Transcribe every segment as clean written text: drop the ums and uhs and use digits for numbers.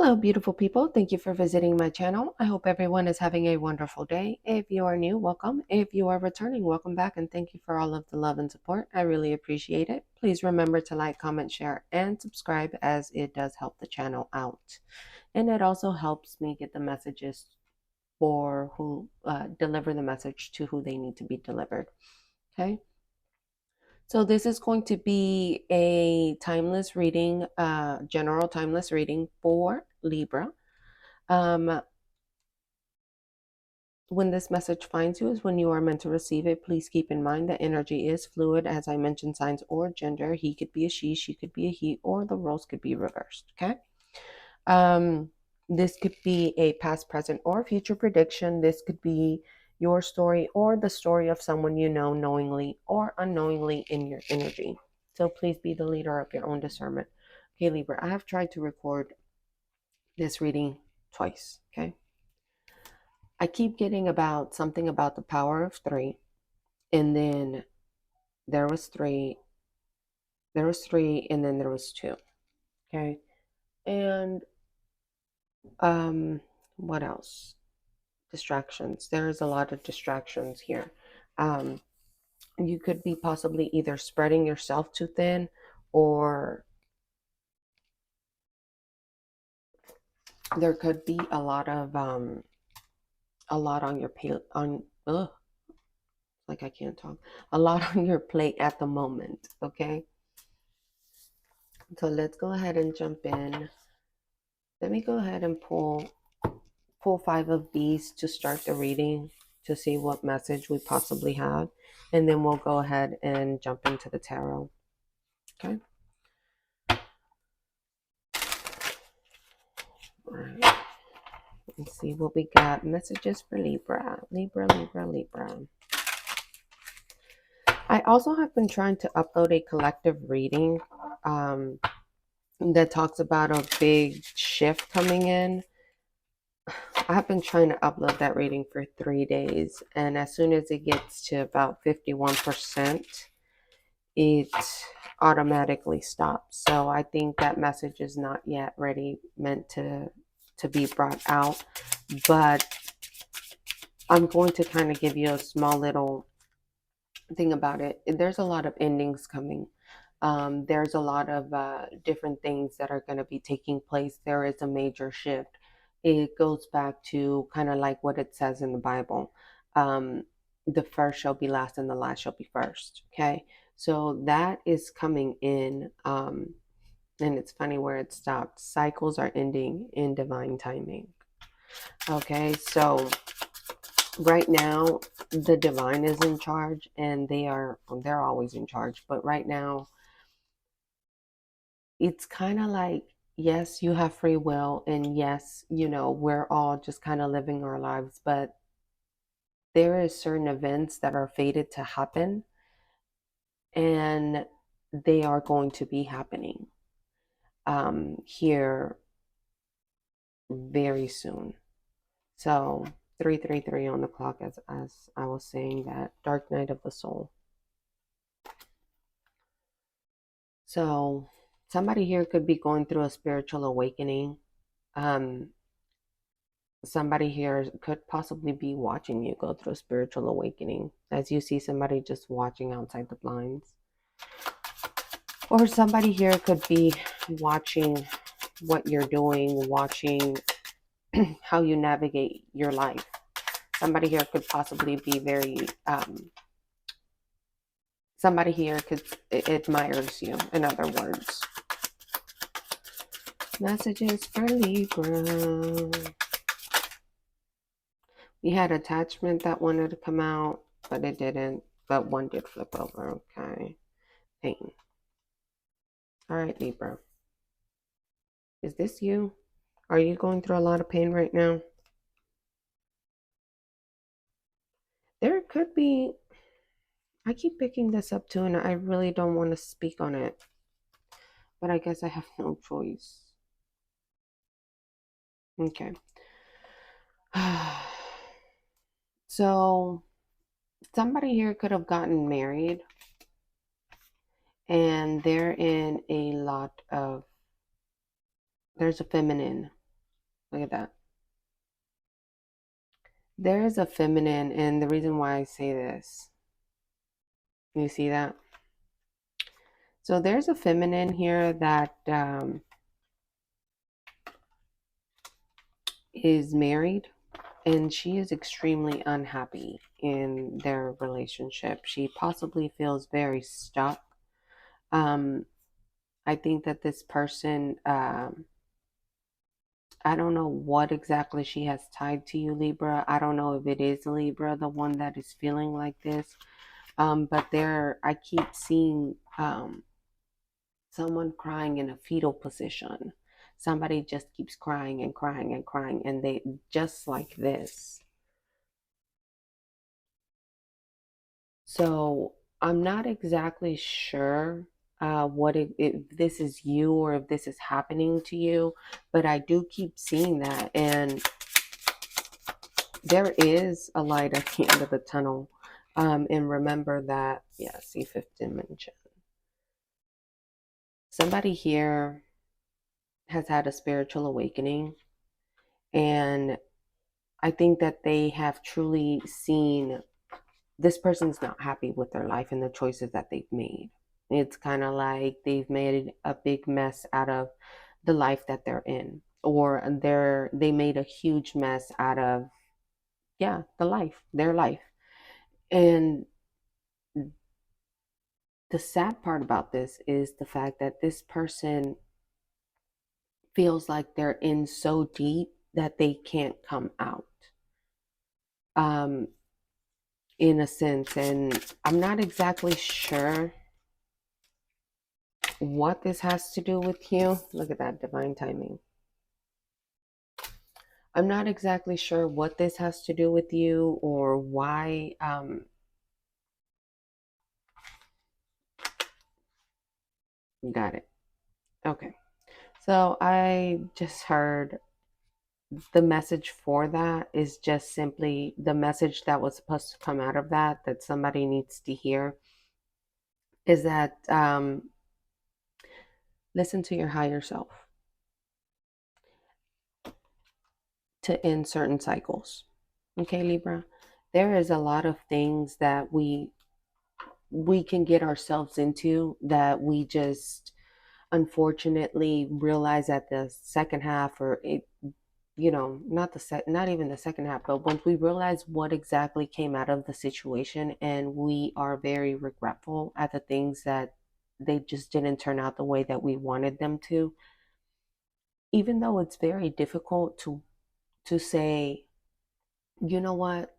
Hello, beautiful people. Thank you for visiting my channel. I hope everyone is having a wonderful day. If you are new, welcome. If you are returning, welcome back, and thank you for all of the love and support. I really appreciate it. Please remember to like, comment, share, and subscribe as it does help the channel out. And it also helps me get the messages for who deliver the message to who they need to be delivered. Okay. So this is going to be a timeless reading, general timeless reading for Libra. Um, when this message finds you is when you are meant to receive it. Please keep in mind that energy is fluid. As I mentioned, signs or gender. He could be a she could be a he, or the roles could be reversed. Okay. Um, this could be a past, present, or future prediction. This could be your story or the story of someone you know, knowingly or unknowingly in your energy. So please be the leader of your own discernment. Okay, Libra, I have tried to record this reading twice. Okay. I keep getting about something about the power of three, and then there was three, and then there was two. Okay. And what else? Distractions. There's a lot of distractions here. Um, you could be possibly either spreading yourself too thin, or there could be a lot on your plate on like I can't talk. A lot on your plate at the moment. Okay. So let's go ahead and jump in. Let me go ahead and pull five of these to start the reading to see what message we possibly have, and then we'll go ahead and jump into the tarot. Okay. All right. Let's see what we got. Messages for Libra. Libra. I also have been trying to upload a collective reading that talks about a big shift coming in. I have been trying to upload that reading for 3 days, and as soon as it gets to about 51%, it automatically stops. So I think that message is not yet ready, meant to be brought out. But I'm going to kind of give you a small little thing about it. There's a lot of endings coming. There's a lot of different things that are going to be taking place. There is a major shift. It goes back to kind of like what it says in the Bible. The first shall be last and the last shall be first. Okay. So that is coming in. And it's funny where it stopped. Cycles are ending in divine timing. Okay. So right now the divine is in charge, and they're always in charge, but right now it's kind of like, yes, you have free will, and yes, we're all just kind of living our lives, but there is certain events that are fated to happen, and they are going to be happening here very soon. So 333 on the clock, as I was saying, that dark night of the soul. So somebody here could be going through a spiritual awakening. Um, somebody here could possibly be watching you go through a spiritual awakening, as you see somebody just watching outside the blinds. Or somebody here could be watching what you're doing, watching how you navigate your life. Somebody here could possibly be somebody here could admires you, in other words. Messages for Libra. We had attachment that wanted to come out, but it didn't. But one did flip over. Okay. Pain. All right, Libra. Is this you? Are you going through a lot of pain right now? There could be. I keep picking this up too, and I really don't want to speak on it. But I guess I have no choice. Okay. So, somebody here could have gotten married, and they're in a lot of. There's a feminine. Look at that. There is a feminine, and the reason why I say this, you see that? So there's a feminine here that is married, and she is extremely unhappy in their relationship. She possibly feels very stuck. Um, I think that this person, I don't know what exactly she has tied to you, Libra. I don't know if it is Libra, the one that is feeling like this. But I keep seeing someone crying in a fetal position. Somebody just keeps crying and crying and crying, and they just like this. So I'm not exactly sure if this is you or if this is happening to you, but I do keep seeing that, and there is a light at the end of the tunnel. And remember that, yeah, see fifth dimension. Somebody here has had a spiritual awakening, and I think that they have truly seen this person's not happy with their life and the choices that they've made. It's kind of like they've made a big mess out of the life that they're in, or they made a huge mess out of, yeah, their life. And the sad part about this is the fact that this person feels like they're in so deep that they can't come out. Um, in a sense, and I'm not exactly sure what this has to do with you. Look at that divine timing. I'm not exactly sure what this has to do with you or why. Got it. Okay. So I just heard the message for that is just simply the message that was supposed to come out of that somebody needs to hear is that listen to your higher self to end certain cycles. Okay, Libra? There is a lot of things that we can get ourselves into that we just unfortunately realize at the second half, or it, not even the second half, but once we realize what exactly came out of the situation, and we are very regretful at the things that they just didn't turn out the way that we wanted them to, even though it's very difficult to say, you know what,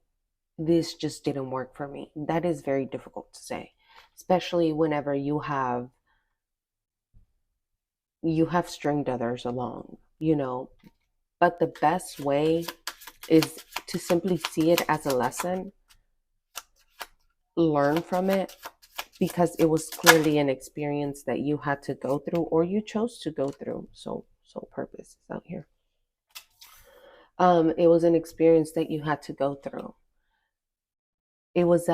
this just didn't work for me. That is very difficult to say, especially whenever you have stringed others along, but the best way is to simply see it as a lesson, learn from it, because it was clearly an experience that you had to go through or you chose to go through. So purpose is out here. It was an experience that you had to go through. It was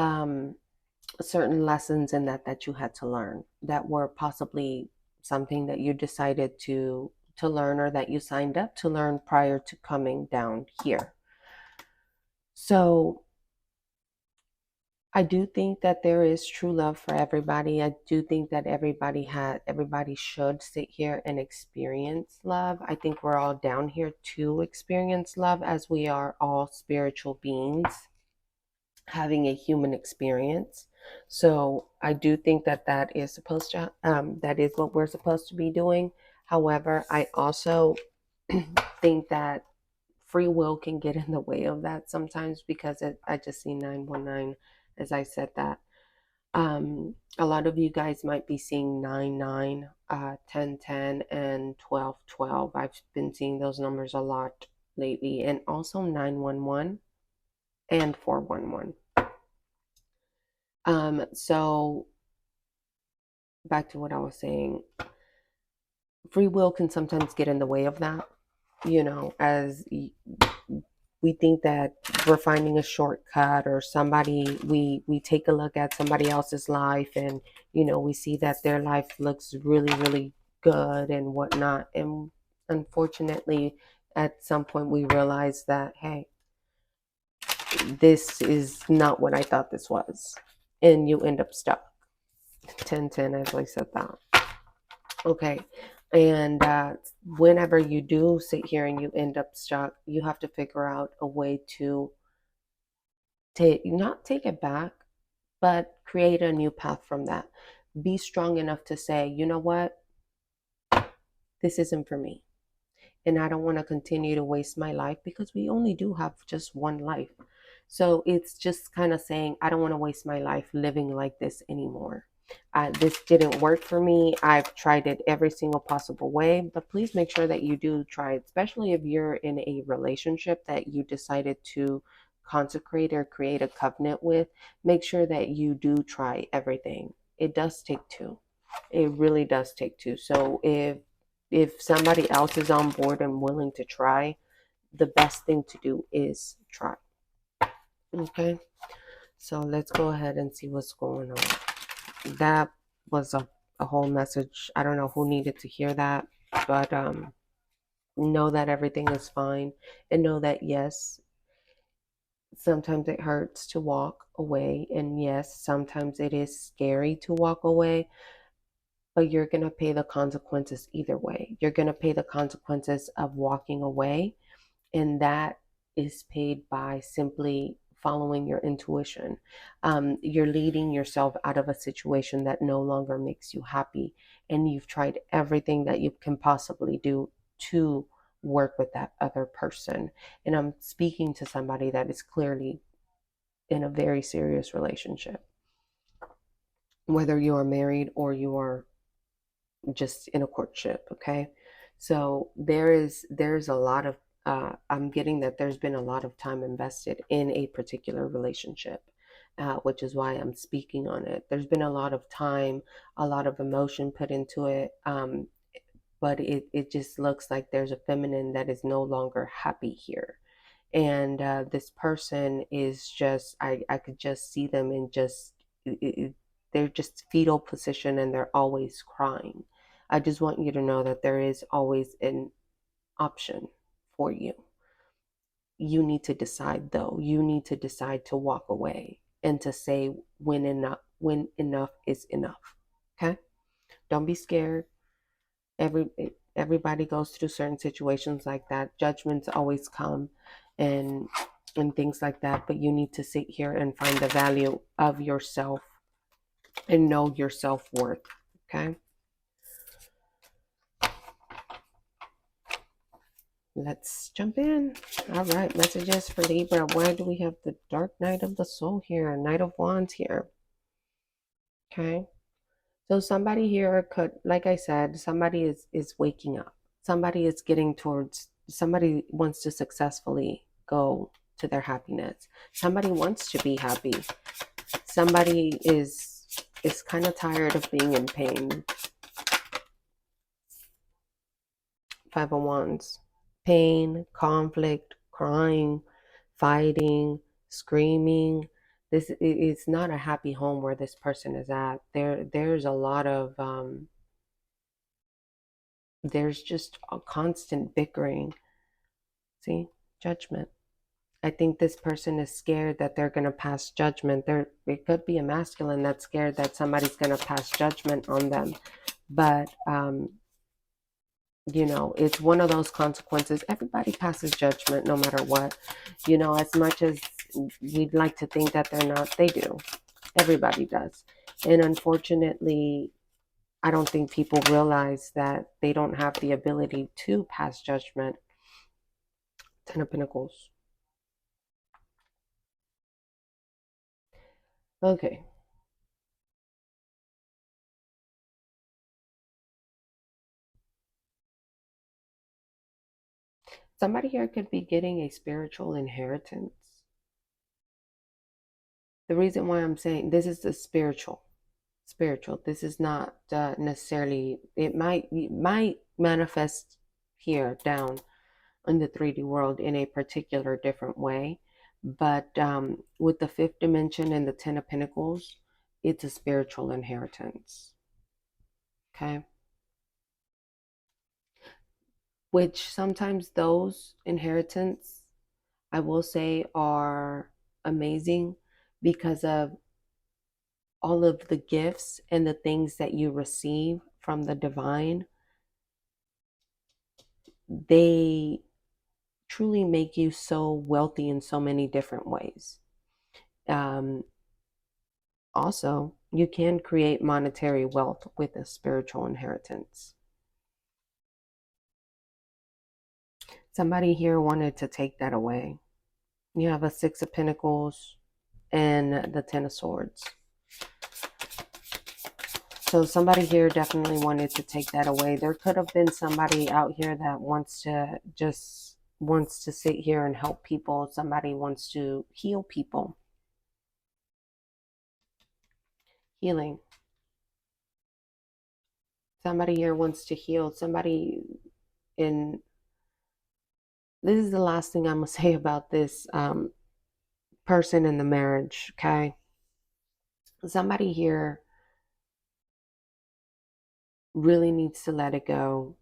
certain lessons in that you had to learn that were possibly something that you decided to learn, or that you signed up to learn prior to coming down here. So I do think that there is true love for everybody. I do think that everybody should sit here and experience love. I think we're all down here to experience love, as we are all spiritual beings having a human experience. So I do think that is supposed to that is what we're supposed to be doing. However, I also think that free will can get in the way of that sometimes, because I just see 919 as I said that. A lot of you guys might be seeing 99, 1010, and 1212. I've been seeing those numbers a lot lately, and also 911 and 411. So back to what I was saying, free will can sometimes get in the way of that, as we think that we're finding a shortcut, or we take a look at somebody else's life, and we see that their life looks really, really good and whatnot, and unfortunately At some point, we realize that, hey, this is not what I thought this was. And you end up stuck. 1010, as I said that. Okay. And whenever you do sit here and you end up stuck, you have to figure out a way to not take it back, but create a new path from that. Be strong enough to say, you know what, this isn't for me. And I don't want to continue to waste my life, because we only do have just one life. So it's just kind of saying, I don't want to waste my life living like this anymore. This didn't work for me. I've tried it every single possible way, but please make sure that you do try it, especially if you're in a relationship that you decided to consecrate or create a covenant with. Make sure that you do try everything. It does take two. It really does take two. So if somebody else is on board and willing to try, the best thing to do is try. Okay, so let's go ahead and see what's going on. That was a whole message. I don't know who needed to hear that, but know that everything is fine, and know that yes, sometimes it hurts to walk away, and yes, sometimes it is scary to walk away, but you're going to pay the consequences either way. You're going to pay the consequences of walking away, and that is paid by simply following your intuition. You're leading yourself out of a situation that no longer makes you happy, and you've tried everything that you can possibly do to work with that other person. And I'm speaking to somebody that is clearly in a very serious relationship, whether you are married or you are just in a courtship. Okay, so there's a lot of I'm getting that there's been a lot of time invested in a particular relationship, which is why I'm speaking on it. There's been a lot of time, a lot of emotion put into it, but it just looks like there's a feminine that is no longer happy here. And this person is just, I could just see them in just, they're just fetal position, and they're always crying. I just want you to know that there is always an option for you. You need to decide, though. You need to decide to walk away and to say when enough is enough. Okay? Don't be scared. Every everybody goes through certain situations like that. Judgments always come, and things like that, but you need to sit here and find the value of yourself and know your self-worth. Okay, let's jump in. All right, messages for Libra. Why do we have the dark night of the soul here, Knight of Wands here? Okay, so somebody here could, like I said, somebody is waking up. Somebody is getting towards, somebody wants to successfully go to their happiness. Somebody wants to be happy. Somebody is kind of tired of being in pain. Five of Wands. Pain, conflict, crying, fighting, screaming. This it's not a happy home where this person is at. There's a lot of there's just a constant bickering. See, judgment. I think this person is scared that they're going to pass judgment. It could be a masculine that's scared that somebody's going to pass judgment on them. But, it's one of those consequences. Everybody passes judgment no matter what. As much as we'd like to think that they're not, they do. Everybody does. And unfortunately, I don't think people realize that they don't have the ability to pass judgment. Ten of Pentacles. Okay. Somebody here could be getting a spiritual inheritance. The reason why I'm saying this is the spiritual. This is not necessarily, it might manifest here down in the 3D world in a particular different way. But with the fifth dimension and the Ten of Pentacles, it's a spiritual inheritance. Okay. which sometimes those inheritance, I will say, are amazing because of all of the gifts and the things that you receive from the divine. They truly make you so wealthy in so many different ways. Um, Also, you can create monetary wealth with a spiritual inheritance. Somebody here wanted to take that away. You have a Six of Pentacles and the Ten of Swords. So somebody here definitely wanted to take that away. There could have been somebody out here that wants to sit here and help people. Somebody wants to heal people. Healing. Somebody here wants to heal. Somebody in this is the last thing I'm gonna say about this person in the marriage. Okay, somebody here really needs to let it go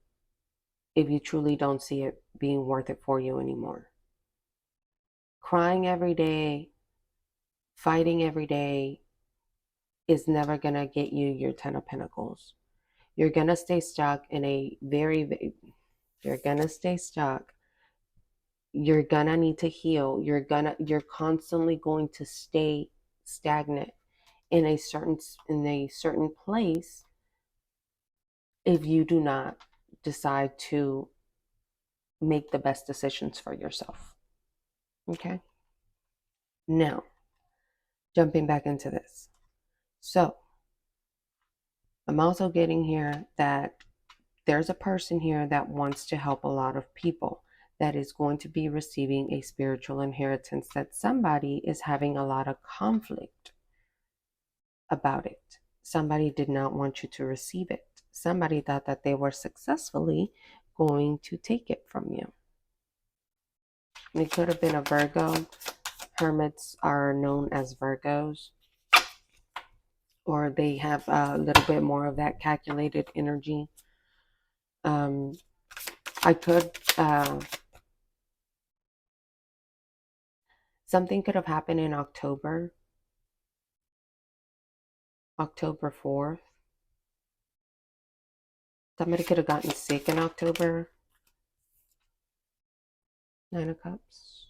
if you truly don't see it being worth it for you anymore. Crying every day, fighting every day is never going to get you your 10 of pentacles. You're going to stay stuck in a you're going to stay stuck. You're going to need to heal. You're constantly going to stay stagnant in a certain place if you do not decide to make the best decisions for yourself. Okay? Now, jumping back into this. So, I'm also getting here that there's a person here that wants to help a lot of people that is going to be receiving a spiritual inheritance, that somebody is having a lot of conflict about it. Somebody did not want you to receive it. Somebody thought that they were successfully going to take it from you. It could have been a Virgo. Hermits are known as Virgos, or they have a little bit more of that calculated energy. Um, I could, something could have happened in October 4th. Somebody could have gotten sick in October. Nine of Cups.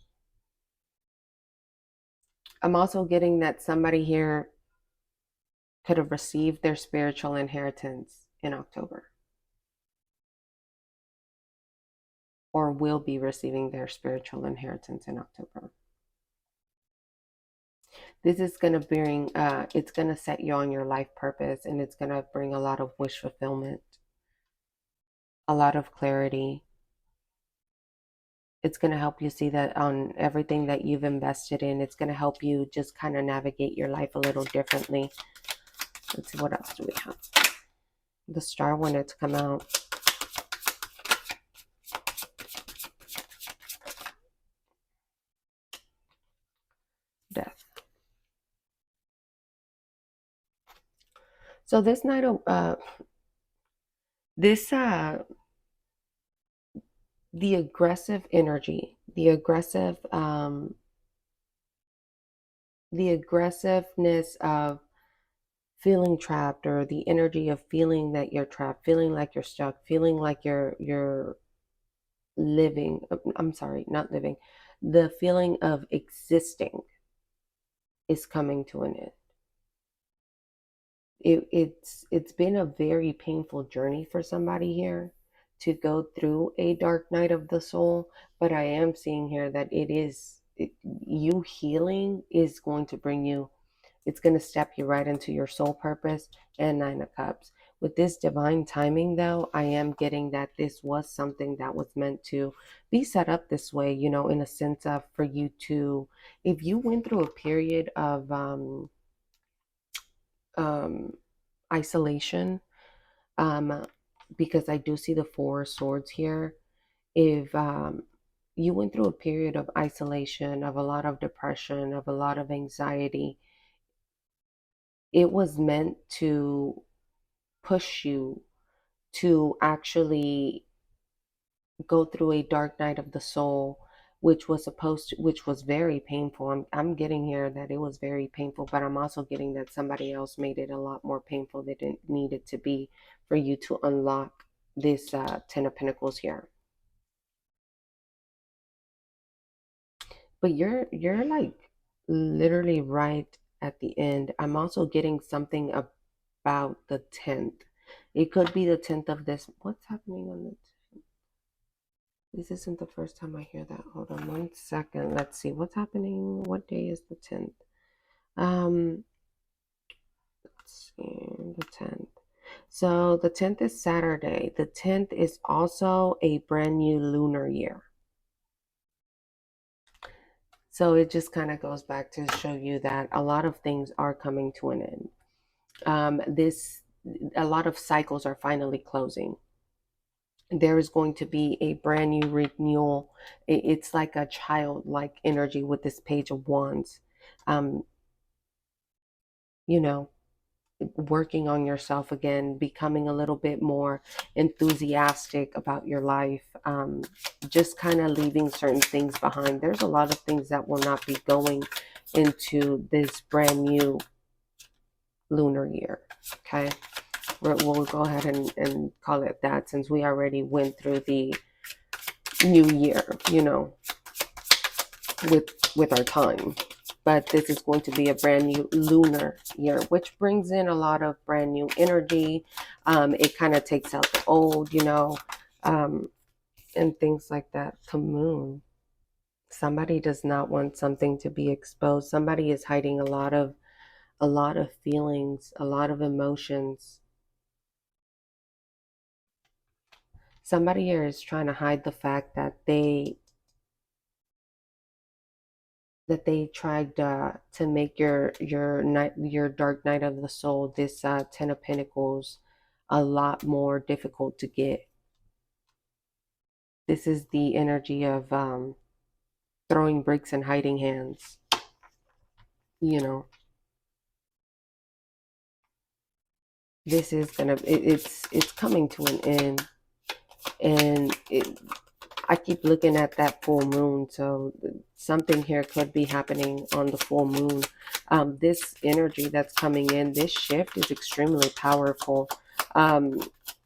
I'm also getting that somebody here could have received their spiritual inheritance in October, or will be receiving their spiritual inheritance in October. This is going to bring, it's going to set you on your life purpose, and it's going to bring a lot of wish fulfillment, a lot of clarity. It's going to help you see that on everything that you've invested in. It's going to help you just kind of navigate your life a little differently. Let's see, what else do we have? The Star wanted to come out. Death. So this night of this the aggressive energy, the aggressiveness of feeling trapped, or the energy of feeling that you're trapped, feeling like you're stuck, feeling like you're living, I'm sorry, not living. The feeling of existing is coming to an end. It's been a very painful journey for somebody here to go through a dark night of the soul, but I am seeing here that you healing is going to bring you, it's going to step you right into your soul purpose. And Nine of Cups. With this divine timing, though, I am getting that this was something that was meant to be set up this way, in a sense of, for you to, if you went through a period of um, isolation, um, because I do see the Four of Swords here. If you went through a period of isolation, of a lot of depression, of a lot of anxiety, it was meant to push you to actually go through a dark night of the soul, which was very painful. I'm getting here that it was very painful, but I'm also getting that somebody else made it a lot more painful than it needed to be for you to unlock this Ten of Pentacles here. But you're like literally right at the end. I'm also getting something about the 10th. It could be the 10th of this. What's happening on the This isn't the first time I hear that. Hold on one second. Let's see what's happening. What day is the 10th? Um, let's see, the 10th. So the 10th is Saturday. The 10th is also a brand new lunar year. So it just kind of goes back to show you that a lot of things are coming to an end. This A lot of cycles are finally closing. There is going to be a brand new renewal. It's like a childlike energy with this Page of Wands. Um, you know, working on yourself again, becoming a little bit more enthusiastic about your life, just kind of leaving certain things behind. There's a lot of things that will not be going into this brand new lunar year. Okay. We'll go ahead and call it that, since we already went through the new year, with our time. But this is going to be a brand new lunar year, which brings in a lot of brand new energy. It kind of takes out the old, um, and things like that. The moon. Somebody does not want something to be exposed. Somebody is hiding a lot of feelings, a lot of emotions. Somebody here is trying to hide the fact that they tried to make your dark night of the soul, this 10 of Pentacles, a lot more difficult to get. This is the energy of throwing bricks and hiding hands. You know, this is it's coming to an end, and I keep looking at that full moon, so something here could be happening on the full moon. This energy that's coming in, this shift is extremely powerful. Um,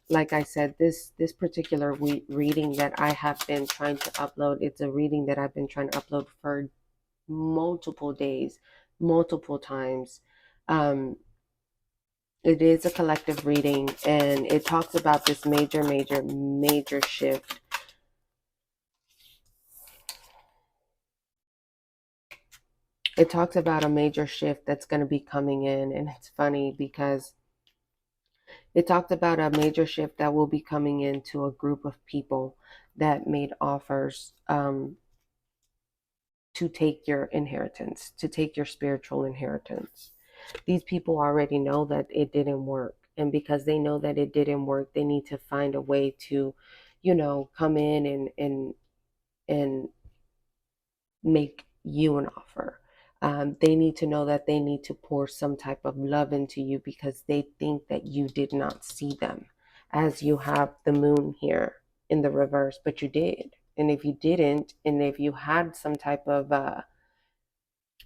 like I said, this particular reading that I have been trying to upload, it's a reading that I've been trying to upload for multiple days, multiple times. Um, it is a collective reading, and it talks about this major, major, major shift. It talks about a major shift that's going to be coming in. And it's funny because it talked about a major shift that will be coming into a group of people that made offers to take your inheritance, to take your spiritual inheritance. These people already know that it didn't work. And because they know that it didn't work, they need to find a way to, come in and make you an offer. They need to know that they need to pour some type of love into you because they think that you did not see them, as you have the moon here in the reverse, but you did. And if you didn't, and if you had some type of,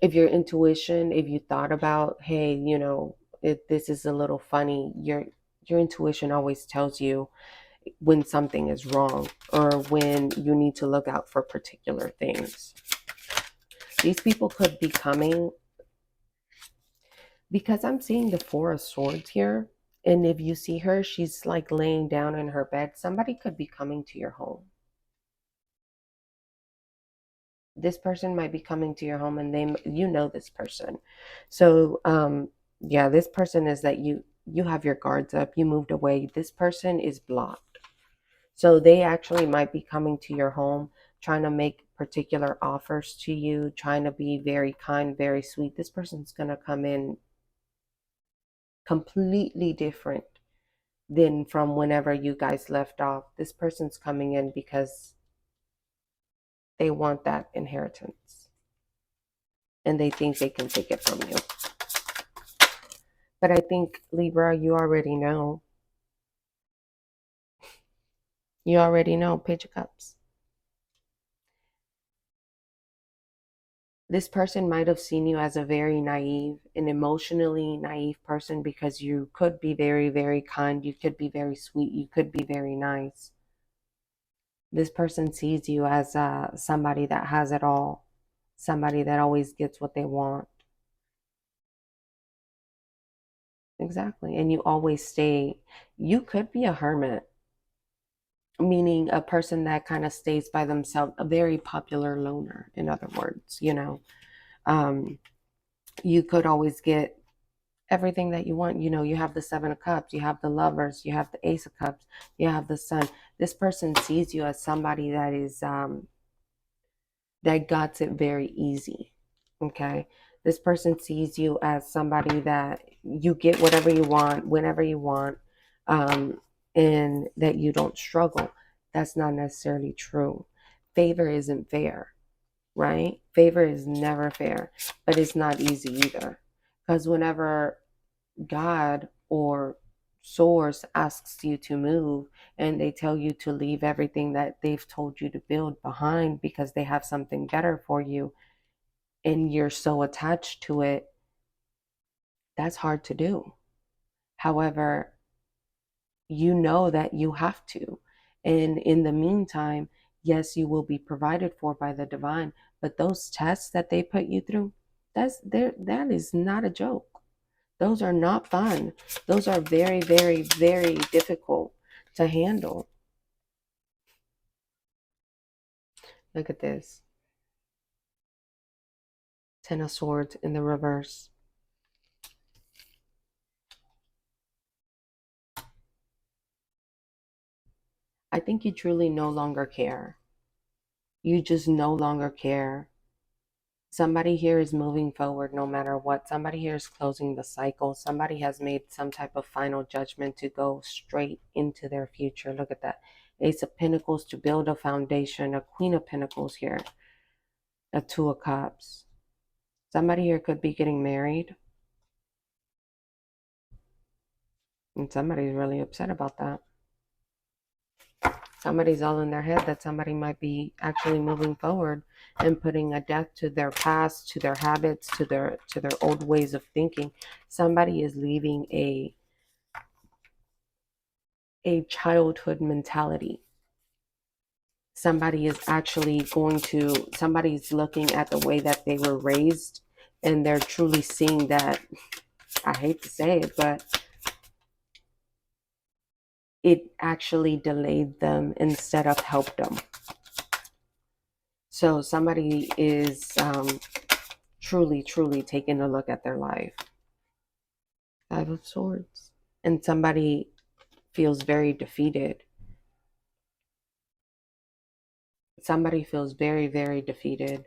if your intuition, if you thought about, hey, if this is a little funny, your intuition always tells you when something is wrong or when you need to look out for particular things. These people could be coming because I'm seeing the Four of Swords here. And if you see her, she's like laying down in her bed. Somebody could be coming to your home. This person might be coming to your home, and you know this person. So, yeah, this person is that you have your guards up, you moved away. This person is blocked. So they actually might be coming to your home, trying to make particular offers to you, trying to be very kind, very sweet. This person's going to come in completely different than from whenever you guys left off. This person's coming in because they want that inheritance and they think they can take it from you. But I think, Libra, you already know. You already know, Page of Cups. This person might have seen you as a very naive and emotionally naive person because you could be very, very kind. You could be very sweet. You could be very nice. This person sees you as somebody that has it all, somebody that always gets what they want. Exactly. And you always stay, you could be a hermit, meaning a person that kind of stays by themselves, a very popular loner, in other words, you know. Um, you could always get everything that you want. You know, you have the Seven of Cups, you have the Lovers, you have the Ace of Cups, you have the Sun. This person sees you as somebody that is that got it very easy. Okay. This person sees you as somebody that you get whatever you want, whenever you want, um, and that you don't struggle. That's not necessarily true. Favor isn't fair, right? Favor is never fair, but it's not easy either. Because whenever God or source asks you to move and they tell you to leave everything that they've told you to build behind because they have something better for you and you're so attached to it, that's hard to do. However, you know that you have to. And in the meantime, yes, you will be provided for by the divine, but those tests that they put you through, that is not a joke. Those are not fun. Those are very, very, very difficult to handle. Look at this. Ten of Swords in the reverse. I think you truly no longer care. You just no longer care. Somebody here is moving forward no matter what. Somebody here is closing the cycle. Somebody has made some type of final judgment to go straight into their future. Look at that. Ace of Pentacles to build a foundation. A Queen of Pentacles here. A Two of Cups. Somebody here could be getting married. And somebody's really upset about that. Somebody's all in their head that somebody might be actually moving forward and putting a death to their past, to their habits, to their old ways of thinking. Somebody is leaving a childhood mentality. Somebody is actually somebody's looking at the way that they were raised and they're truly seeing that, I hate to say it, but it actually delayed them instead of helped them. So somebody is truly, truly taking a look at their life. Five of Swords. And somebody feels very defeated. Somebody feels very, very defeated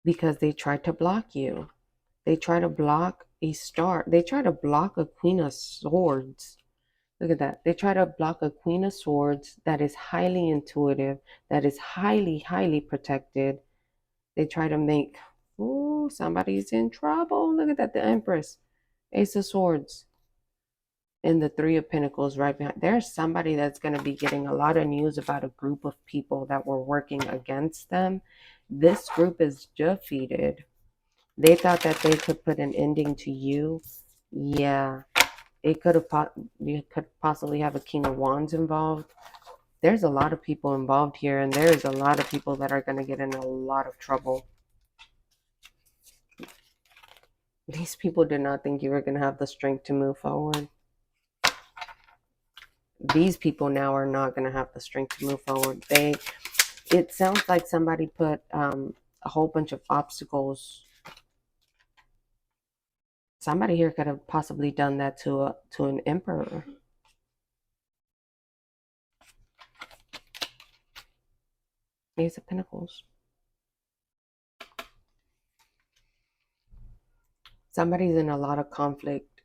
because they tried to block you. They try to block a star. They try to block a Queen of Swords. Look at that. They try to block a Queen of Swords that is highly intuitive, that is highly, highly protected. They try to make, ooh, somebody's in trouble. Look at that. The Empress. Ace of Swords. And the Three of Pentacles right behind. There's somebody that's going to be getting a lot of news about a group of people that were working against them. This group is defeated. They thought that they could put an ending to you. Yeah, it could have. You could possibly have a King of Wands involved. There's a lot of people involved here, and there's a lot of people that are going to get in a lot of trouble. These people did not think you were going to have the strength to move forward. These people now are not going to have the strength to move forward. It sounds like somebody put a whole bunch of obstacles. Somebody here could have possibly done that to an emperor. Ace of Pentacles. Somebody's in a lot of conflict,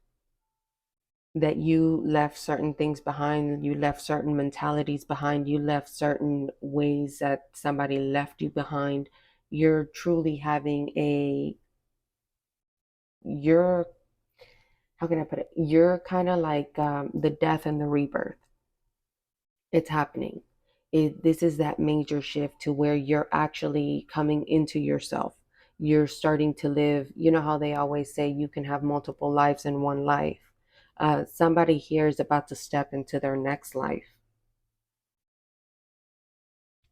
that you left certain things behind, you left certain mentalities behind, you left certain ways that somebody left you behind. You're truly having you're, how can I put it? You're kind of like the death and the rebirth. It's happening. This is that major shift to where you're actually coming into yourself. You're starting to live. You know how they always say you can have multiple lives in one life. Somebody here is about to step into their next life.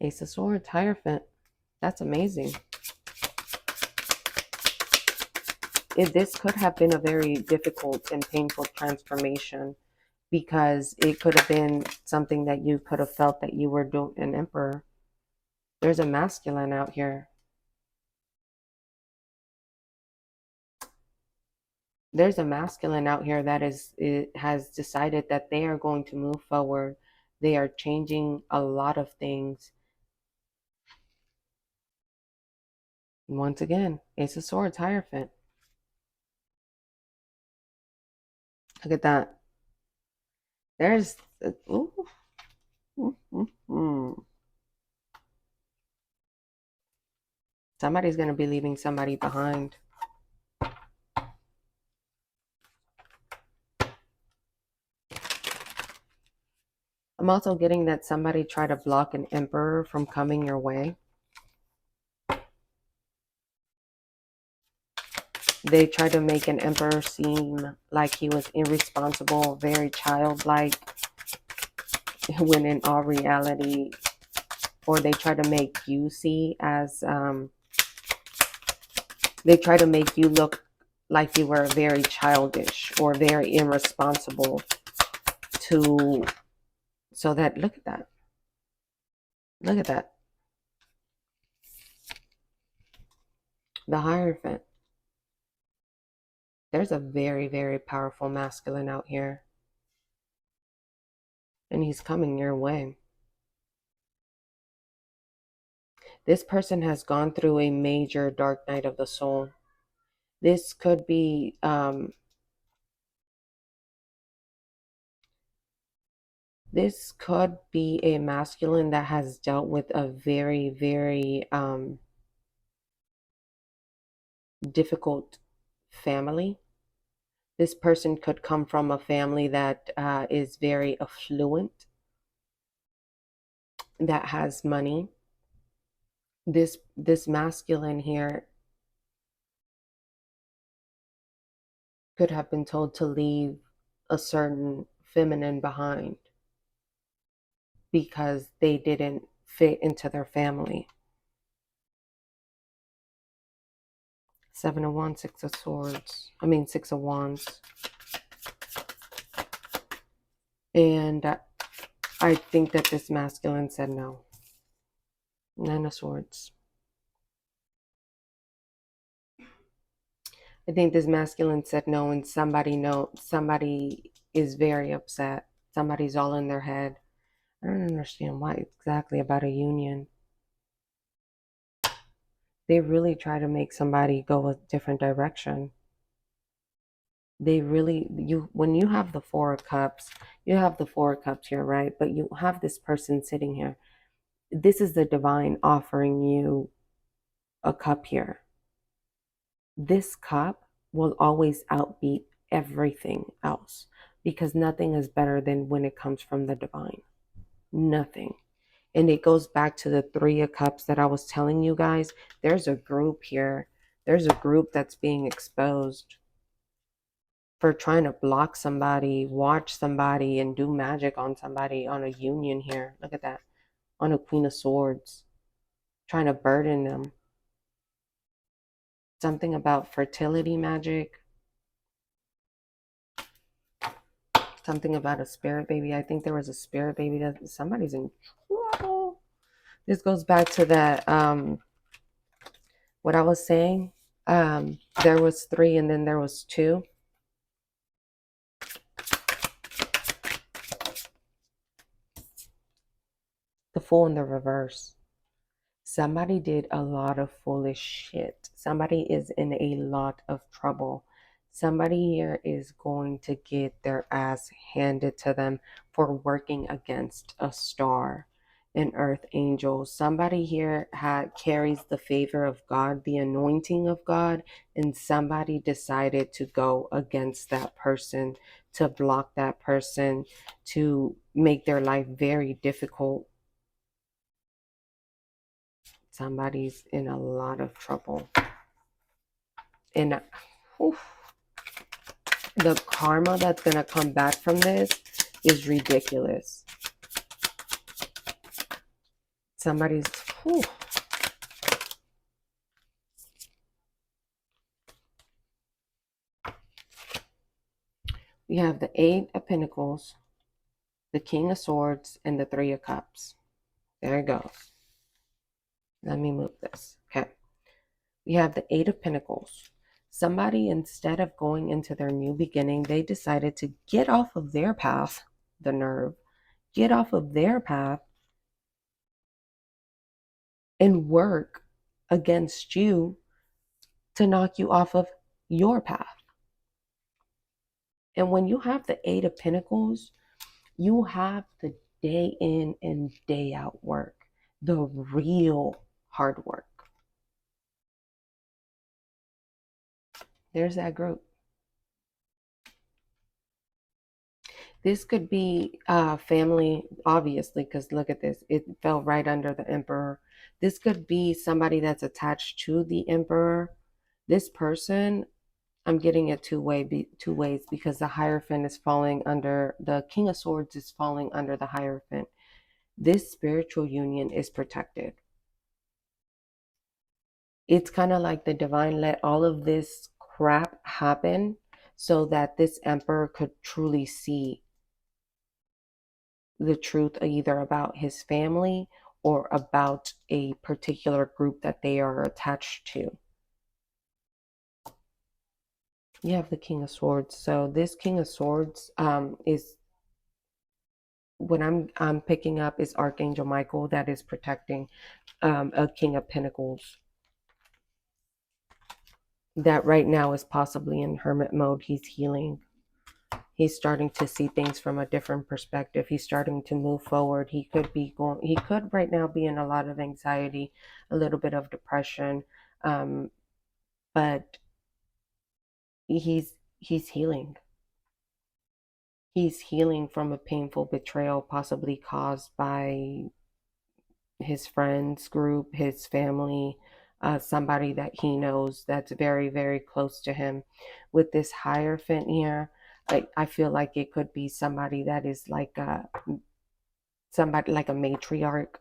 Ace of Swords, Hierophant. That's amazing. This could have been a very difficult and painful transformation, because it could have been something that you could have felt that you were doing an emperor. There's a masculine out here. There's a masculine out here that it has decided that they are going to move forward. They are changing a lot of things. Once again, Ace of Swords, Hierophant. Look at that. There's ooh, mm, mm, mm. Somebody's going to be leaving somebody behind. I'm also getting that somebody tried to block an emperor from coming your way. They tried to make an emperor seem like he was irresponsible, very childlike, when in all reality, or they try to make you see as, they try to make you look like you were very childish or very irresponsible to, so that, look at that. Look at that. The Hierophant. There's a very, very powerful masculine out here. And he's coming your way. This person has gone through a major dark night of the soul. This could be, this could be a masculine that has dealt with a very, very difficult family. This person could come from a family that is very affluent, that has money. This masculine here could have been told to leave a certain feminine behind because they didn't fit into their family. Seven of Wands, Six of Swords. I mean, Six of Wands. And I think that this masculine said no. Nine of Swords. I think this masculine said no, and somebody is very upset. Somebody's all in their head. I don't understand why exactly about a union. They really try to make somebody go a different direction. They really, when you have the Four of Cups, you have the Four of Cups here, right? But you have this person sitting here. This is the divine offering you a cup here. This cup will always outbeat everything else, because nothing is better than when it comes from the divine. Nothing. And it goes back to the Three of Cups that I was telling you guys. There's a group here. There's a group that's being exposed for trying to block somebody, watch somebody, and do magic on somebody on a union here. Look at that. On a Queen of Swords. Trying to burden them. Something about fertility magic. Something about a spirit baby. I think there was a spirit baby that somebody's in trouble. This goes back to that, what I was saying. There was three and then there was two. The Fool in the reverse. Somebody did a lot of foolish shit. Somebody is in a lot of trouble. Somebody here is going to get their ass handed to them for working against a star. an earth angel. Somebody here carries the favor of God, the anointing of God, and somebody decided to go against that person, to block that person, to make their life very difficult. Somebody's in a lot of trouble. And whew, the karma that's going to come back from this is ridiculous. Somebody's... Whew. We have the Eight of Pentacles, the King of Swords, and the Three of Cups. There it goes. Let me move this. Okay. We have the Eight of Pentacles. Somebody, instead of going into their new beginning, they decided to get off of their path, the nerve, get off of their path and work against you to knock you off of your path. And when you have the Eight of Pentacles, you have the day in and day out work, the real hard work. There's that group. This could be family, obviously, because look at this. It fell right under the Emperor. This could be somebody that's attached to the Emperor. This person, I'm getting it two ways, because the Hierophant is falling under, the King of Swords is falling under the Hierophant. This spiritual union is protected. It's kind of like the divine let all of this crap happen so that this Emperor could truly see the truth, either about his family or about a particular group that they are attached to. You have the King of Swords. So this King of Swords is what I'm picking up is Archangel Michael, that is protecting a King of Pentacles that right now is possibly in hermit mode. He's healing. He's starting to see things from a different perspective. He's starting to move forward. He could right now be in a lot of anxiety, a little bit of depression, but he's healing. He's healing from a painful betrayal, possibly caused by his friends group, his family, somebody that he knows that's very, very close to him. With this Hierophant here, I feel like it could be somebody that is like somebody like a matriarch.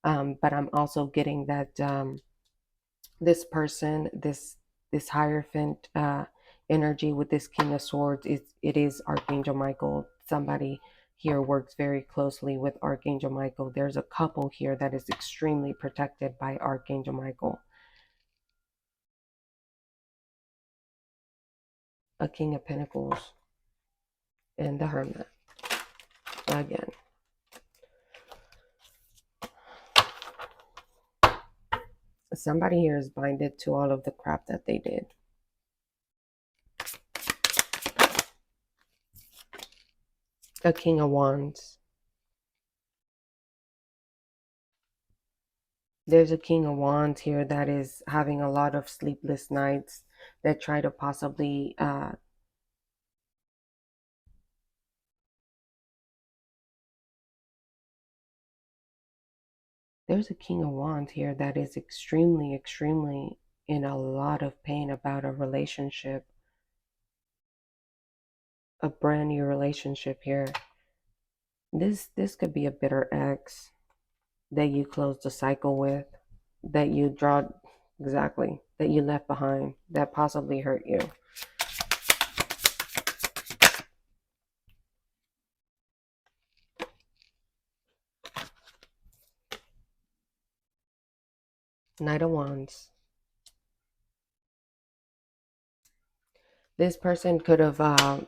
But I'm also getting that this person, this Hierophant energy with this King of Swords, it is Archangel Michael. Somebody here works very closely with Archangel Michael. There's a couple here that is extremely protected by Archangel Michael. A King of Pentacles and the Hermit again. Somebody here is binded to all of the crap that they did. A King of Wands. There's a King of Wands here that is having a lot of sleepless nights, that try to possibly there's a King of Wands here that is extremely, extremely in a lot of pain about a relationship, a brand new relationship here. This could be a bitter ex that you closed the cycle with, that you draw, exactly, that you left behind, that possibly hurt you. Knight of Wands. This person could have, I'm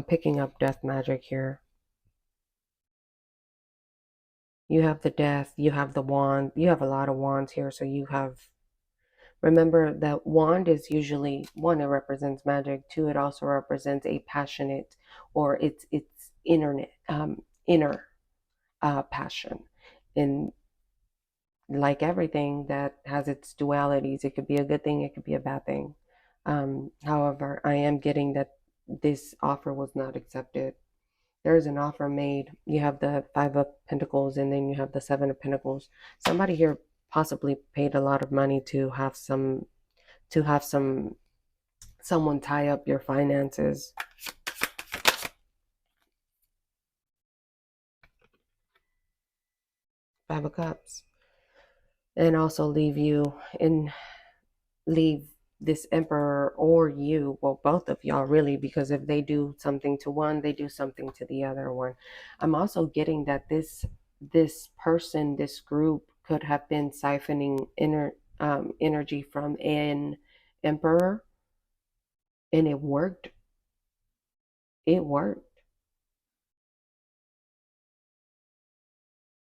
picking up death magic here. You have the death, you have the wand, you have a lot of wands here. So you have, remember that wand is usually, one, it represents magic. Two, it also represents a passionate, or it's inner passion. And like everything that has its dualities, it could be a good thing, it could be a bad thing. However, I am getting that this offer was not accepted. There is an offer made. You have the Five of Pentacles, and then you have the Seven of Pentacles. Somebody here possibly paid a lot of money to have someone tie up your finances. Five of Cups. And also leave this emperor, or you, well, both of y'all really, because if they do something to one, they do something to the other one. I'm also getting that this person, this group, could have been siphoning energy from an emperor, and it worked. It worked.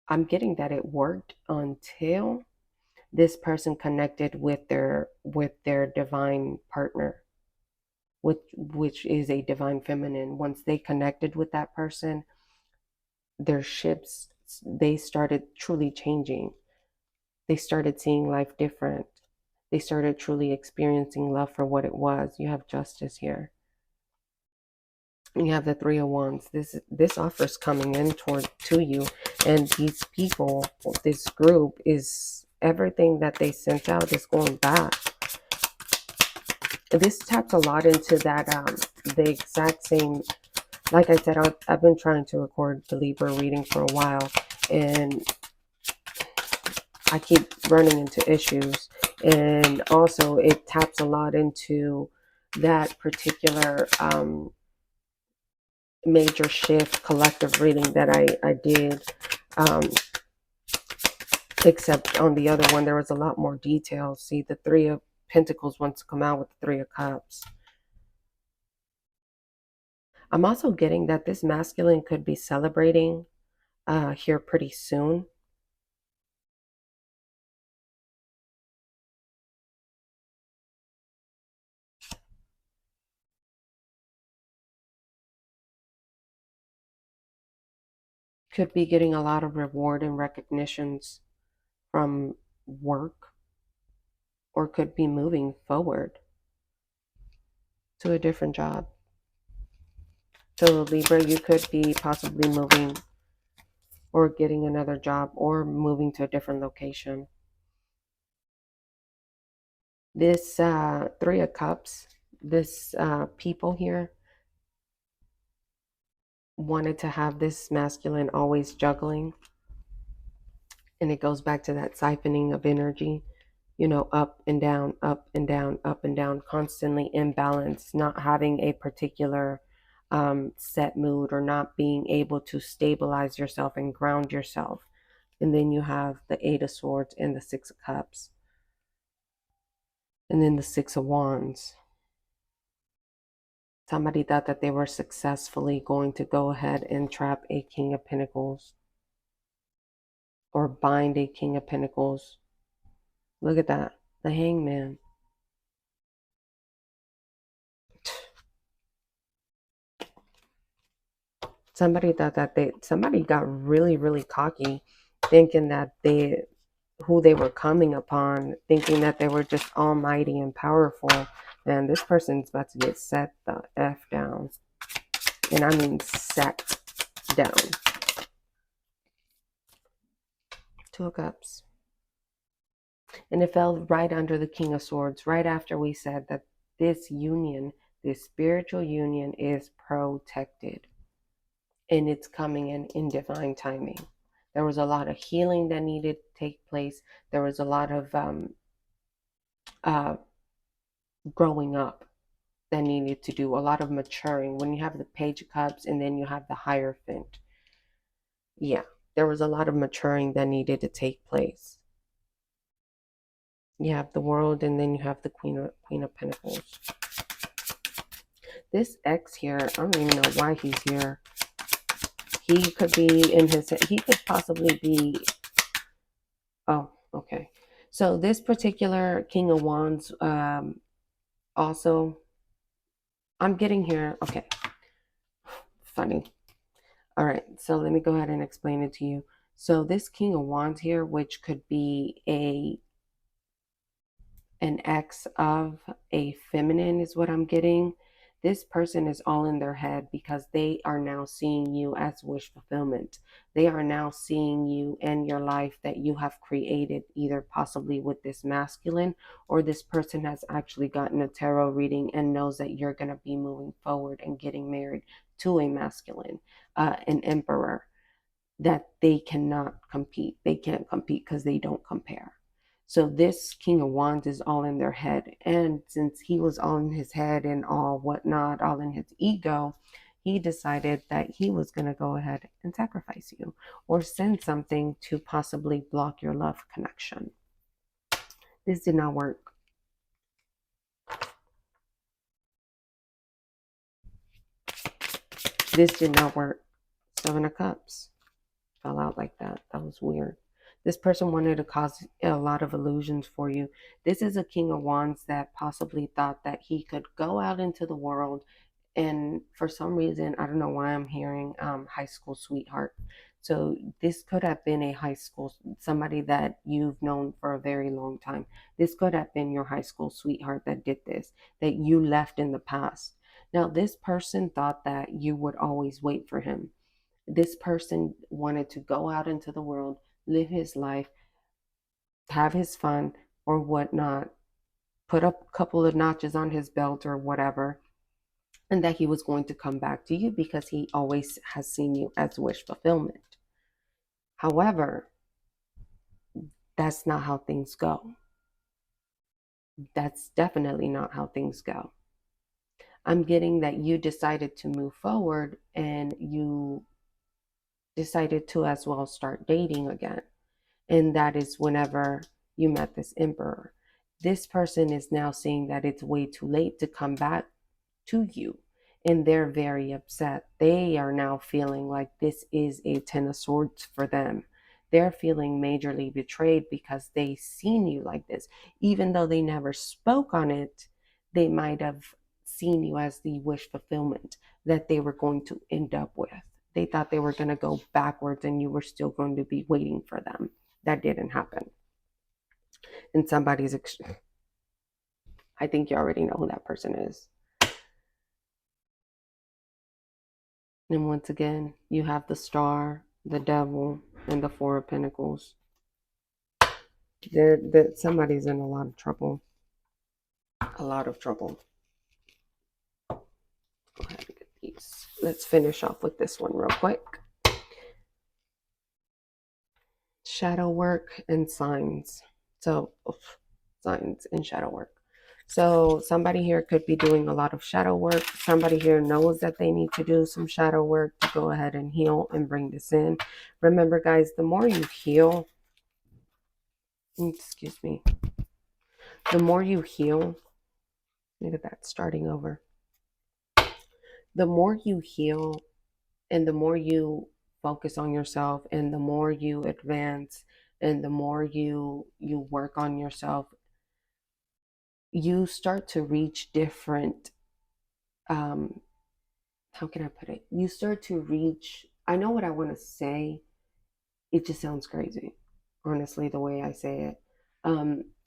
I'm getting that it worked until this person connected with their divine partner, which is a divine feminine. Once they connected with that person, their ships, they started truly changing. They started seeing life different. They started truly experiencing love for what it was. You have Justice here. You have the Three of Wands. This offer is coming in to you, and these people, this group, is everything that they sent out is going back. This taps a lot into that the exact same. Like I said, I've been trying to record the Libra reading for a while, and I keep running into issues. And also, it taps a lot into that particular major shift collective reading that I did. Except on the other one, there was a lot more detail. See, the Three of Pentacles wants to come out with the Three of Cups. I'm also getting that this masculine could be celebrating here pretty soon. Could be getting a lot of reward and recognitions from work, or could be moving forward to a different job. So Libra, you could be possibly moving or getting another job or moving to a different location. This Three of Cups, this people here wanted to have this masculine always juggling. And it goes back to that siphoning of energy, up and down, up and down, up and down, constantly imbalanced, not having a particular set mood, or not being able to stabilize yourself and ground yourself. And then you have the Eight of Swords and the Six of Cups. And then the Six of Wands. Somebody thought that they were successfully going to go ahead and trap a King of Pentacles, or bind a King of Pentacles. Look at that. The Hangman. Somebody thought that somebody got really, really cocky, thinking that who they were coming upon, thinking that they were just almighty and powerful. And this person's about to get set the F down. And I mean set down. Two of Cups. And it fell right under the King of Swords, right after we said that this union, this spiritual union, is protected. And it's coming in divine timing. There was a lot of healing that needed to take place. There was a lot of growing up that needed to do, a lot of maturing. When you have the Page of Cups and then you have the Hierophant, yeah, there was a lot of maturing that needed to take place. You have the World, and then you have the Queen of Pentacles. This X here, I don't even know why he's here. He could be he could possibly be, oh, okay. So this particular King of Wands, also, I'm getting here, okay, funny. All right, so let me go ahead and explain it to you. So this King of Wands here, which could be an ex of a feminine, is what I'm getting. This person is all in their head because they are now seeing you as wish fulfillment. They are now seeing you and your life that you have created, either possibly with this masculine, or this person has actually gotten a tarot reading and knows that you're going to be moving forward and getting married to a masculine, an emperor, that they cannot compete. They can't compete because they don't compare. So this King of Wands is all in their head. And since he was all in his head and all whatnot, all in his ego, he decided that he was going to go ahead and sacrifice you or send something to possibly block your love connection. This did not work. This did not work. Seven of Cups fell out like that. That was weird. This person wanted to cause a lot of illusions for you. This is a King of Wands that possibly thought that he could go out into the world, and for some reason, I don't know why I'm hearing high school sweetheart. So this could have been a high school, somebody that you've known for a very long time. This could have been your high school sweetheart that did this, that you left in the past. Now, this person thought that you would always wait for him. This person wanted to go out into the world, live his life, have his fun or whatnot, put up a couple of notches on his belt or whatever, and that he was going to come back to you because he always has seen you as wish fulfillment. However, that's not how things go. That's definitely not how things go. I'm getting that you decided to move forward and you decided to as well start dating again. And that is whenever you met this emperor. This person is now seeing that it's way too late to come back to you. And they're very upset. They are now feeling like this is a Ten of Swords for them. They're feeling majorly betrayed because they seen you like this. Even though they never spoke on it, they might have seen you as the wish fulfillment that they were going to end up with. They thought they were going to go backwards and you were still going to be waiting for them. That didn't happen. And I think you already know who that person is. And once again, you have the Star, the Devil, and the Four of Pentacles. Somebody's in a lot of trouble. A lot of trouble. Go ahead and get these. Let's finish off with this one real quick. Shadow work and signs. So, signs and shadow work. So somebody here could be doing a lot of shadow work. Somebody here knows that they need to do some shadow work to go ahead and heal and bring this in. Remember, guys, the more you heal, excuse me, the more you heal, look at that, starting over. The more you heal and the more you focus on yourself and the more you advance and the more you work on yourself, you start to reach different, how can I put it? You start to reach, I know what I want to say. It just sounds crazy, honestly, the way I say it.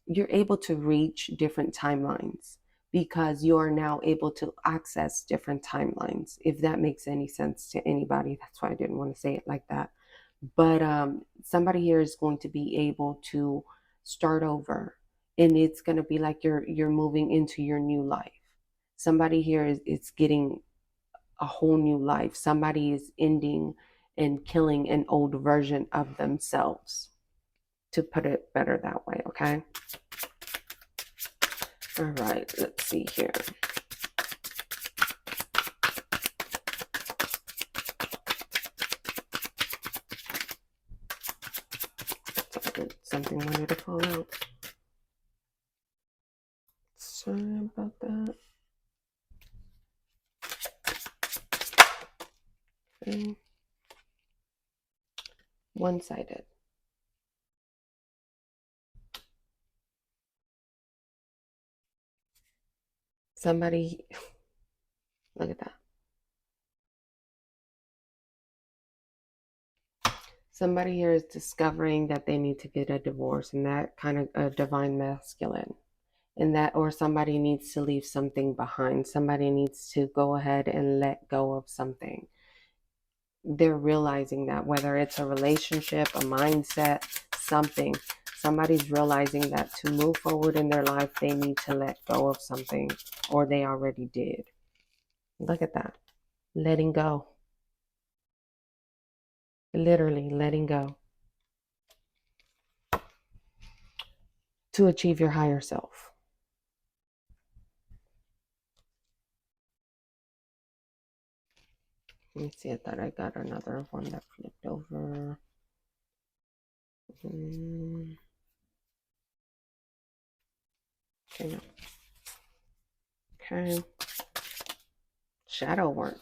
You're able to reach different timelines because you are now able to access different timelines, if that makes any sense to anybody. That's why I didn't want to say it like that. But somebody here is going to be able to start over, and it's going to be like you're moving into your new life. Somebody here is it's getting a whole new life. Somebody is ending and killing an old version of themselves, to put it better that way, okay? All right, let's see here. Something wanted to fall out. Sorry about that. Okay. One-sided. Somebody, look at that. Somebody here is discovering that they need to get a divorce, and that kind of a divine masculine. And that, or somebody needs to leave something behind. Somebody needs to go ahead and let go of something. They're realizing that, whether it's a relationship, a mindset, something, somebody's realizing that to move forward in their life, they need to let go of something, or they already did. Look at that. Letting go. Literally letting go to achieve your higher self. Let me see. I thought I got another one that flipped over. Okay, no. Okay. Shadow work.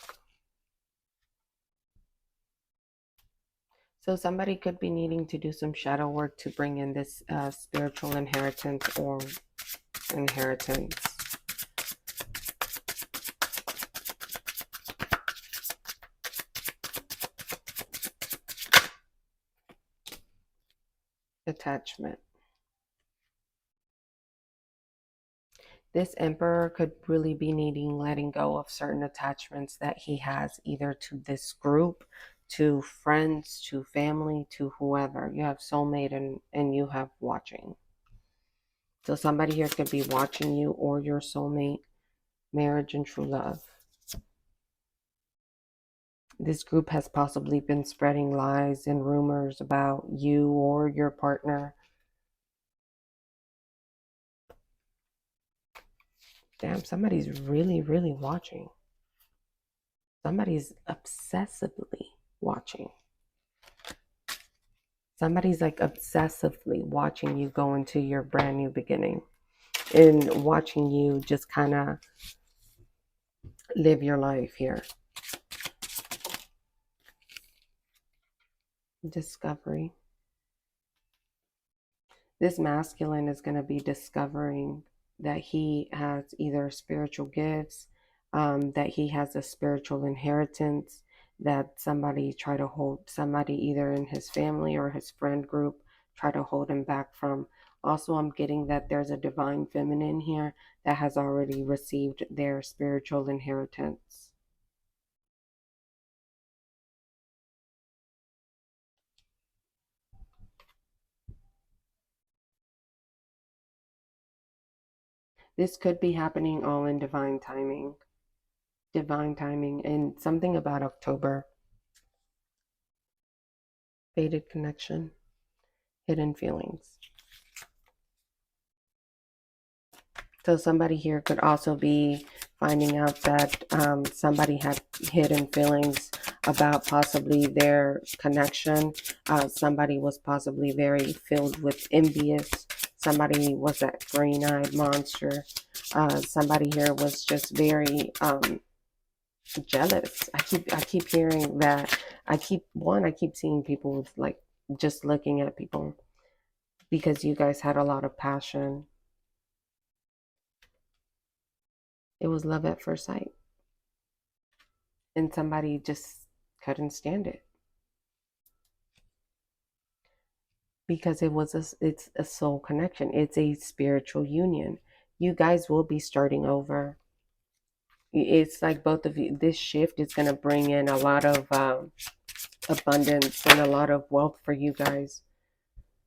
So somebody could be needing to do some shadow work to bring in this spiritual inheritance or inheritance. Attachment. This emperor could really be needing letting go of certain attachments that he has, either to this group, to friends, to family, to whoever. You have soulmate and you have watching. So somebody here could be watching you or your soulmate, marriage and true love. This group has possibly been spreading lies and rumors about you or your partner. Damn, somebody's really, really watching. Somebody's obsessively watching. Somebody's like obsessively watching you go into your brand new beginning and watching you just kind of live your life here. Discovery. This masculine is going to be discovering that he has either spiritual gifts, that he has a spiritual inheritance, that somebody try to hold, somebody either in his family or his friend group try to hold him back from. Also, I'm getting that there's a divine feminine here that has already received their spiritual inheritance. This could be happening all in divine timing. Divine timing, and something about October. Faded connection, hidden feelings. So somebody here could also be finding out that somebody had hidden feelings about possibly their connection. Somebody was possibly very filled with envious. Somebody was that green-eyed monster. Somebody here was just very jealous. I keep hearing that. I keep seeing people with like just looking at people because you guys had a lot of passion. It was love at first sight. And somebody just couldn't stand it because it's a soul connection. It's a spiritual union. You guys will be starting over. It's like both of you. This shift is going to bring in a lot of abundance and a lot of wealth for you guys.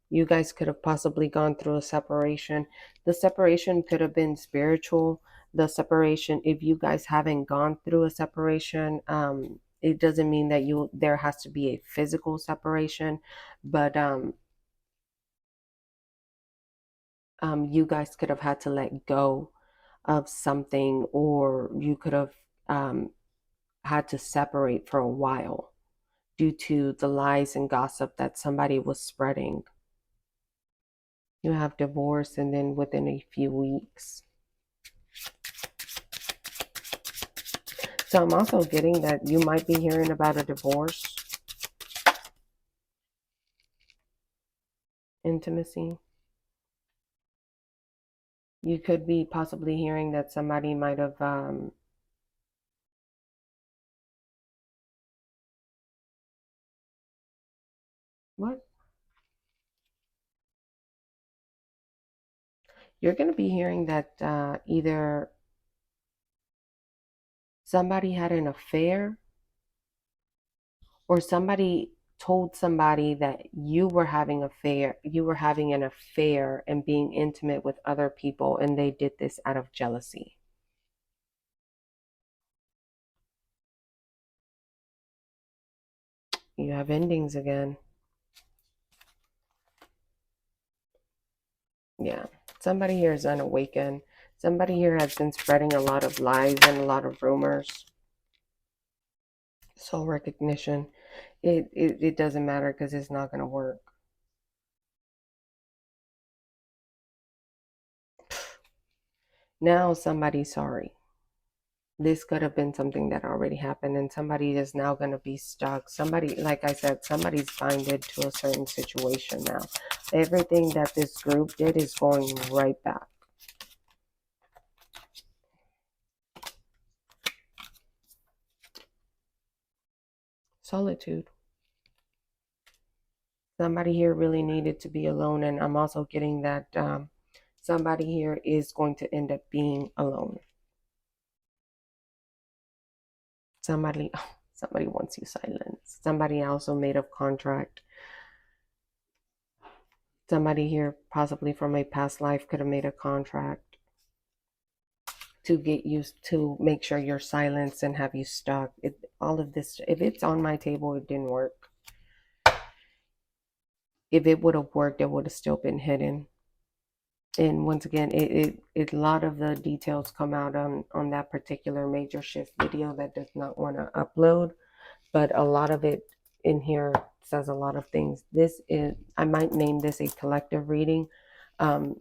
You guys could have possibly gone through a separation. The separation could have been spiritual. The separation, if you guys haven't gone through a separation, it doesn't mean that there has to be a physical separation, but you guys could have had to let go of something, or you could have had to separate for a while due to the lies and gossip that somebody was spreading. You have divorce, and then within a few weeks. So I'm also getting that you might be hearing about a divorce. Intimacy. You could be possibly hearing that somebody might have What? You're going to be hearing that either somebody had an affair or somebody told somebody that you were having an affair and being intimate with other people, and they did this out of jealousy. You have endings again. Yeah. Somebody here is unawakened. Somebody here has been spreading a lot of lies and a lot of rumors. Soul recognition. It doesn't matter because it's not going to work. Now somebody's sorry. This could have been something that already happened, and somebody is now going to be stuck. Somebody, like I said, somebody's binded to a certain situation now. Everything that this group did is going right back. Solitude. Somebody here really needed to be alone, and I'm also getting that somebody here is going to end up being alone. Somebody, somebody wants you silenced. Somebody also made a contract. Somebody here, possibly from a past life, could have made a contract to get you to make sure you're silenced and have you stuck. All of this, if it's on my table, it didn't work. If it would have worked, it would have still been hidden. And once again, a lot of the details come out on that particular major shift video that does not want to upload, but a lot of it in here says a lot of things. This is, I might name this a collective reading, um,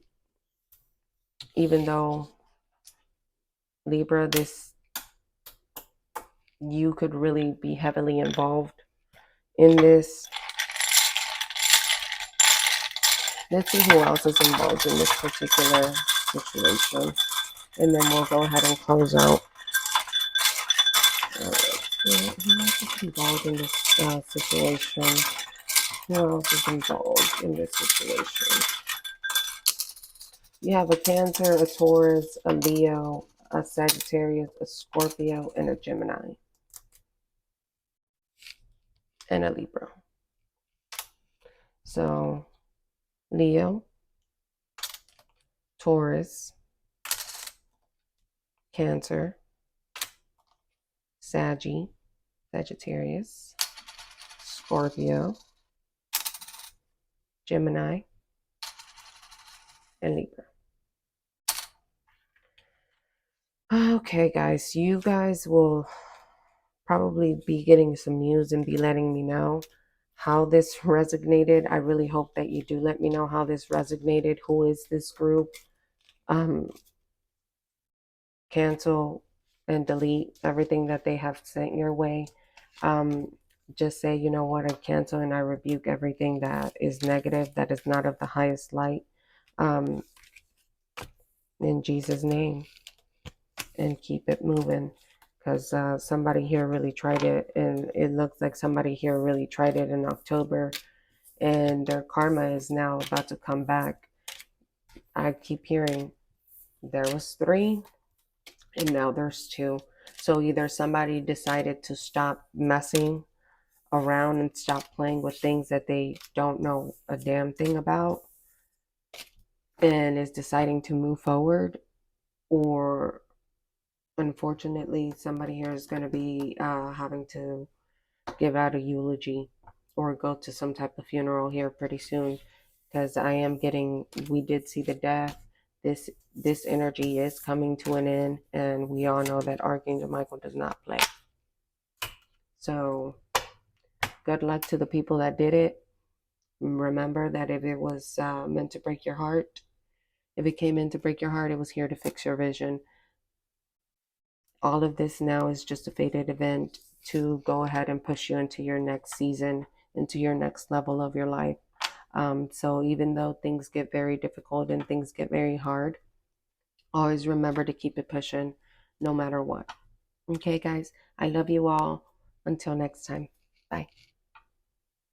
even though Libra, this, you could really be heavily involved in this. Let's see who else is involved in this particular situation, and then we'll go ahead and close out. Who else is involved in this situation? Who else is involved in this situation? You have a Cancer, a Taurus, a Leo, a Sagittarius, a Scorpio, and a Gemini, and a Libra. So Leo, Taurus, Cancer, Sagittarius, Scorpio, Gemini, and Libra. Okay, guys, you guys will probably be getting some news and be letting me know how this resonated. I really hope that you do let me know how this resonated. Who is this group? Cancel and delete everything that they have sent your way. Just say, you know what, I cancel and I rebuke everything that is negative, that is not of the highest light, in Jesus' name, and keep it moving. Because somebody here really tried it, and it looks like somebody here really tried it in October, and their karma is now about to come back. I keep hearing there was 3, and now there's 2. So either somebody decided to stop messing around and stop playing with things that they don't know a damn thing about and is deciding to move forward, or unfortunately somebody here is going to be having to give out a eulogy or go to some type of funeral here pretty soon, because I am getting, we did see the death. This energy is coming to an end, and we all know that Archangel Michael does not play. So good luck to the people that did it. Remember that if it was meant to break your heart, if it came in to break your heart, it was here to fix your vision. All of this now is just a fated event to go ahead and push you into your next season, into your next level of your life. So even though things get very difficult and things get very hard, always remember to keep it pushing no matter what. Okay, guys, I love you all. Until next time. Bye.